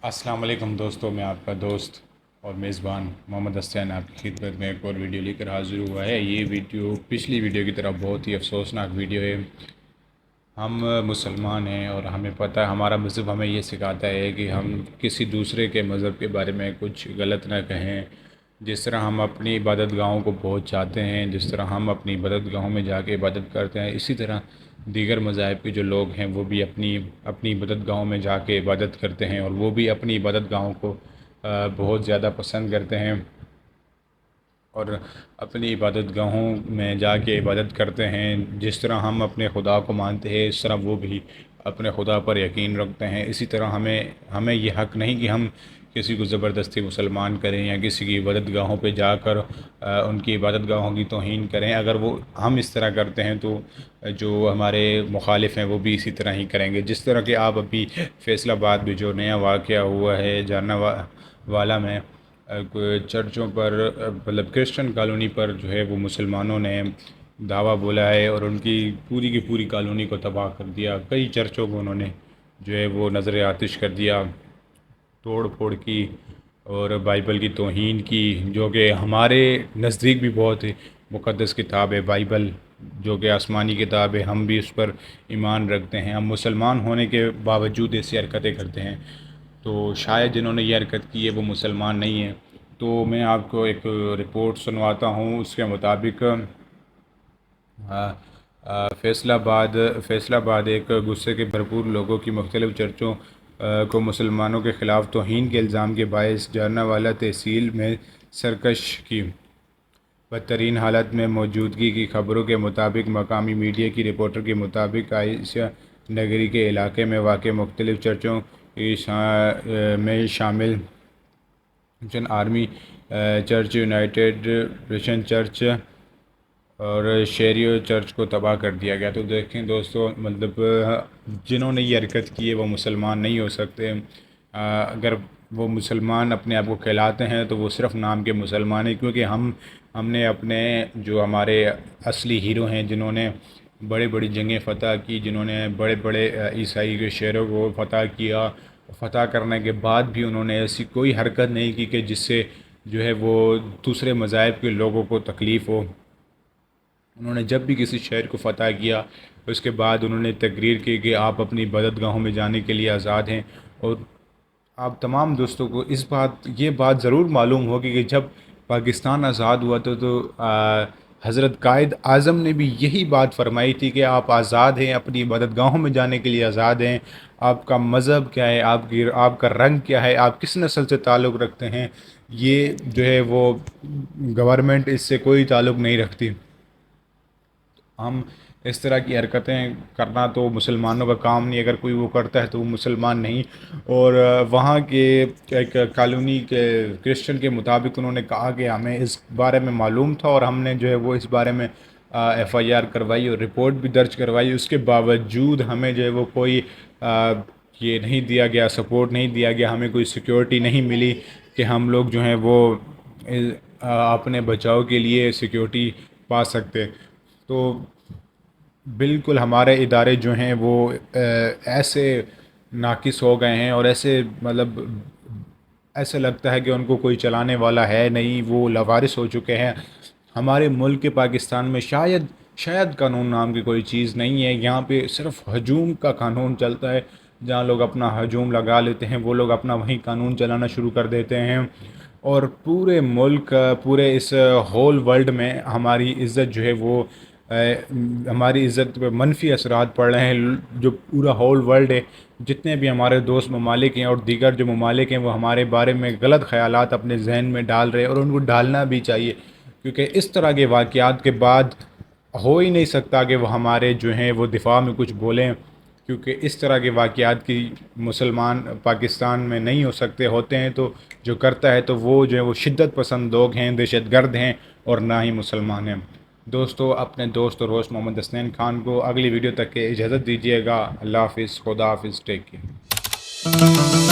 السلام علیکم دوستوں، میں آپ کا دوست اور میزبان محمد حسین آپ کی خدمت میں ایک اور ویڈیو لے کر حاضر ہوا ہے۔ یہ ویڈیو پچھلی ویڈیو کی طرح بہت ہی افسوسناک ویڈیو ہے۔ ہم مسلمان ہیں اور ہمیں پتہ ہے، ہمارا مذہب ہمیں یہ سکھاتا ہے کہ ہم کسی دوسرے کے مذہب کے بارے میں کچھ غلط نہ کہیں۔ جس طرح ہم اپنی عبادت گاہوں کو بہت چاہتے ہیں، جس طرح ہم اپنی عبادت گاہوں میں جا کے عبادت کرتے ہیں، اسی طرح دیگر مذاہب کے جو لوگ ہیں وہ بھی اپنی عبادت گاہوں میں جا کے عبادت کرتے ہیں، اور وہ بھی اپنی عبادت گاہوں کو بہت زیادہ پسند کرتے ہیں اور اپنی عبادت گاہوں میں جا کے عبادت کرتے ہیں۔ جس طرح ہم اپنے خدا کو مانتے ہیں، اس طرح وہ بھی اپنے خدا پر یقین رکھتے ہیں۔ اسی طرح ہمیں یہ حق نہیں کہ ہم کسی کو زبردستی مسلمان کریں یا کسی کی عبادت گاہوں پہ جا کر ان کی عبادت گاہوں کی توہین کریں۔ اگر ہم اس طرح کرتے ہیں تو جو ہمارے مخالف ہیں وہ بھی اسی طرح ہی کریں گے۔ جس طرح کہ آپ ابھی فیصل آباد میں جو نیا واقعہ ہوا ہے جانا والا میں، چرچوں پر مطلب کرسچن کالونی پر جو ہے وہ مسلمانوں نے دعویٰ بولا ہے اور ان کی پوری کالونی کو تباہ کر دیا۔ کئی چرچوں کو انہوں نے جو ہے وہ نظر آتش کر دیا، توڑ پھوڑ کی اور بائبل کی توہین کی، جو کہ ہمارے نزدیک بھی بہت مقدس کتاب ہے بائبل، جو کہ آسمانی کتاب ہے۔ ہم بھی اس پر ایمان رکھتے ہیں۔ ہم مسلمان ہونے کے باوجود ایسی حرکتیں کرتے ہیں، تو شاید جنہوں نے یہ حرکت کی ہے وہ مسلمان نہیں ہیں۔ تو میں آپ کو ایک رپورٹ سنواتا ہوں۔ اس کے مطابق فیصل آباد ایک غصے کے بھرپور لوگوں کی مختلف چرچوں کو مسلمانوں کے خلاف توہین کے الزام کے باعث جانا والا تحصیل میں سرکش کی بدترین حالت میں موجودگی کی خبروں کے مطابق مقامی میڈیا کی رپورٹ کے مطابق عائشہ نگری کے علاقے میں واقع مختلف چرچوں میں شامل Christian army church, United Christian church اور شیریو چرچ کو تباہ کر دیا گیا۔ تو دیکھیں دوستو، مطلب جنہوں نے یہ حرکت کی ہے وہ مسلمان نہیں ہو سکتے۔ اگر وہ مسلمان اپنے آپ کو کہلاتے ہیں تو وہ صرف نام کے مسلمان ہیں، کیونکہ ہم نے اپنے جو ہمارے اصلی ہیرو ہیں، جنہوں نے بڑی بڑی جنگیں فتح کی، جنہوں نے بڑے بڑے عیسائی کے شہروں کو فتح کیا، فتح کرنے کے بعد بھی انہوں نے ایسی کوئی حرکت نہیں کی کہ جس سے جو ہے وہ دوسرے مذاہب کے لوگوں کو تکلیف ہو۔ انہوں نے جب بھی کسی شہر کو فتح کیا، اس کے بعد انہوں نے تقریر کی کہ آپ اپنی عبادت گاہوں میں جانے کے لیے آزاد ہیں۔ اور آپ تمام دوستوں کو یہ بات ضرور معلوم ہوگی کہ جب پاکستان آزاد ہوا تو حضرت قائد اعظم نے بھی یہی بات فرمائی تھی کہ آپ آزاد ہیں، اپنی عبادت گاہوں میں جانے کے لیے آزاد ہیں۔ آپ کا مذہب کیا ہے، آپ کا رنگ کیا ہے، آپ کس نسل سے تعلق رکھتے ہیں، یہ جو ہے وہ گورنمنٹ اس سے کوئی تعلق نہیں رکھتی۔ ہم اس طرح کی حرکتیں کرنا تو مسلمانوں کا کام نہیں۔ اگر کوئی وہ کرتا ہے تو وہ مسلمان نہیں۔ اور وہاں کے ایک کالونی کے کرسچن کے مطابق انہوں نے کہا کہ ہمیں اس بارے میں معلوم تھا اور ہم نے جو ہے وہ اس بارے میں FIR کروائی اور رپورٹ بھی درج کروائی۔ اس کے باوجود ہمیں جو ہے وہ کوئی یہ نہیں دیا گیا، سپورٹ نہیں دیا گیا، ہمیں کوئی سیکیورٹی نہیں ملی کہ ہم لوگ جو ہیں وہ اپنے بچاؤ کے لیے سیکیورٹی پا سکتے۔ تو بالکل ہمارے ادارے جو ہیں وہ ایسے ناقص ہو گئے ہیں اور ایسے لگتا ہے کہ ان کو کوئی چلانے والا ہے نہیں، وہ لاوارث ہو چکے ہیں۔ ہمارے ملک کے پاکستان میں شاید قانون نام کی کوئی چیز نہیں ہے۔ یہاں پہ صرف ہجوم کا قانون چلتا ہے، جہاں لوگ اپنا ہجوم لگا لیتے ہیں وہ لوگ اپنا وہیں قانون چلانا شروع کر دیتے ہیں، اور پورے ملک، پورے اس ہول ورلڈ میں ہماری عزت جو ہے وہ ہماری عزت پہ منفی اثرات پڑ رہے ہیں۔ جو پورا ہول ورلڈ ہے، جتنے بھی ہمارے دوست ممالک ہیں اور دیگر جو ممالک ہیں، وہ ہمارے بارے میں غلط خیالات اپنے ذہن میں ڈال رہے ہیں، اور ان کو ڈالنا بھی چاہیے، کیونکہ اس طرح کے واقعات کے بعد ہو ہی نہیں سکتا کہ وہ ہمارے جو ہیں وہ دفاع میں کچھ بولیں، کیونکہ اس طرح کے واقعات کی مسلمان پاکستان میں نہیں ہو سکتے، ہوتے ہیں تو جو کرتا ہے تو وہ جو ہے وہ شدت پسند لوگ ہیں، دہشت گرد ہیں، اور نہ ہی مسلمان ہیں۔ دوستو، اپنے دوست اور ہوسٹ محمد حسین خان کو اگلی ویڈیو تک کے اجازت دیجیے گا۔ اللہ حافظ، خدا حافظ، ٹیک کیئر۔